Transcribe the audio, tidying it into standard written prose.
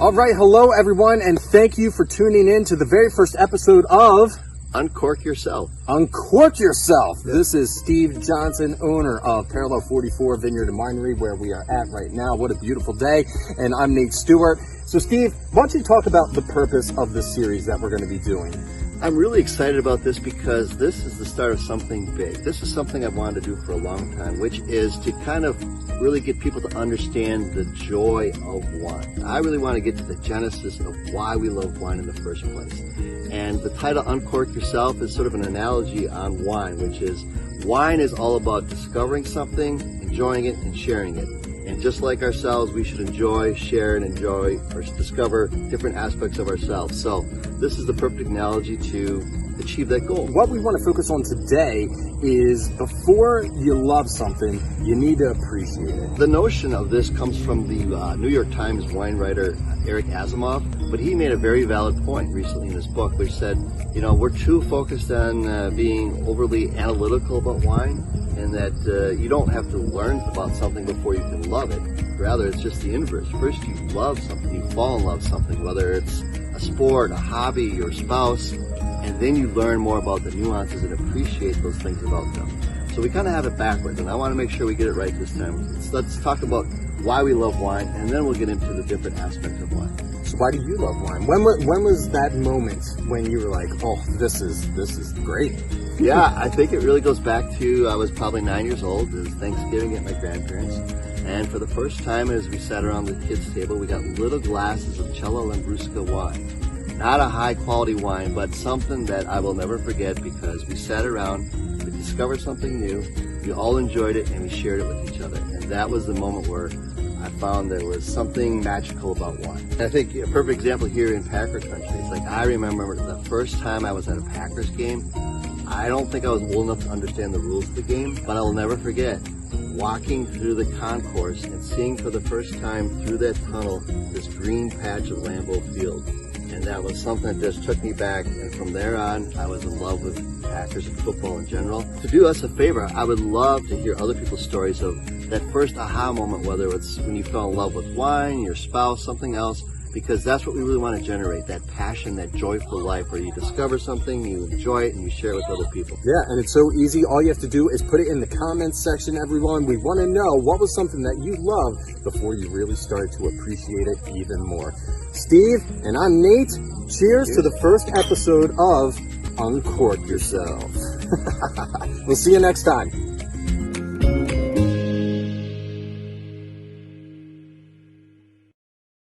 All right, hello everyone, and thank you for tuning in to the very first episode of Uncork Yourself. Uncork Yourself. Yeah. This is Steve Johnson, owner of Parallel 44 Vineyard and Winery, where we are at right now. What a beautiful day. And I'm Nate Stewart. So Steve, why don't you talk about the purpose of this series that we're going to be doing? I'm really excited about this because this is the start of something big. This is something I've wanted to do for a long time, which is to kind of really get people to understand the joy of wine. I really want to get to the genesis of why we love wine in the first place. And the title Uncork Yourself is sort of an analogy on wine, which is wine is all about discovering something, enjoying it, and sharing it. And just like ourselves, we should enjoy, share, and enjoy or discover different aspects of ourselves. So this is the perfect analogy to achieve that goal. What we want to focus on today is before you love something, you need to appreciate it. The notion of this comes from the New York Times wine writer Eric Asimov, but he made a very valid point recently in his book, which said, you know, we're too focused on being overly analytical about wine, and that you don't have to learn about something before you can love it. Rather, it's just the inverse. First, you love something, you fall in love with something, whether it's a sport, a hobby, your spouse, and then you learn more about the nuances and appreciate those things about them. So we kind of have it backwards, and I want to make sure we get it right this time. Let's talk about why we love wine, and then we'll get into the different aspects of wine. So why do you love wine? When was that moment when you were like, oh, this is great? Yeah, I think it really goes back to, I was probably 9 years old. It was Thanksgiving at my grandparents. And for the first time, as we sat around the kids' table, we got little glasses of Cello Lambrusco wine. Not a high quality wine, but something that I will never forget because we sat around, we discovered something new, we all enjoyed it, and we shared it with each other. And that was the moment where I found there was something magical about wine. I think a perfect example here in Packer country, it's like I remember the first time I was at a Packers game. I don't think I was old enough to understand the rules of the game, but I will never forget walking through the concourse and seeing for the first time through that tunnel this green patch of Lambeau Field. And that was something that just took me back, and from there on, I was in love with Packers and football in general. To do us a favor, I would love to hear other people's stories of that first aha moment, whether it's when you fell in love with wine, your spouse, something else, because that's what we really want to generate, that passion, that joyful life where you discover something, you enjoy it, and you share it with other people. Yeah, and it's so easy. All you have to do is put it in the comments section, everyone. We want to know what was something that you loved before you really started to appreciate it even more. Steve, and I'm Nate. Cheers to the first episode of Uncork Yourself. We'll see you next time.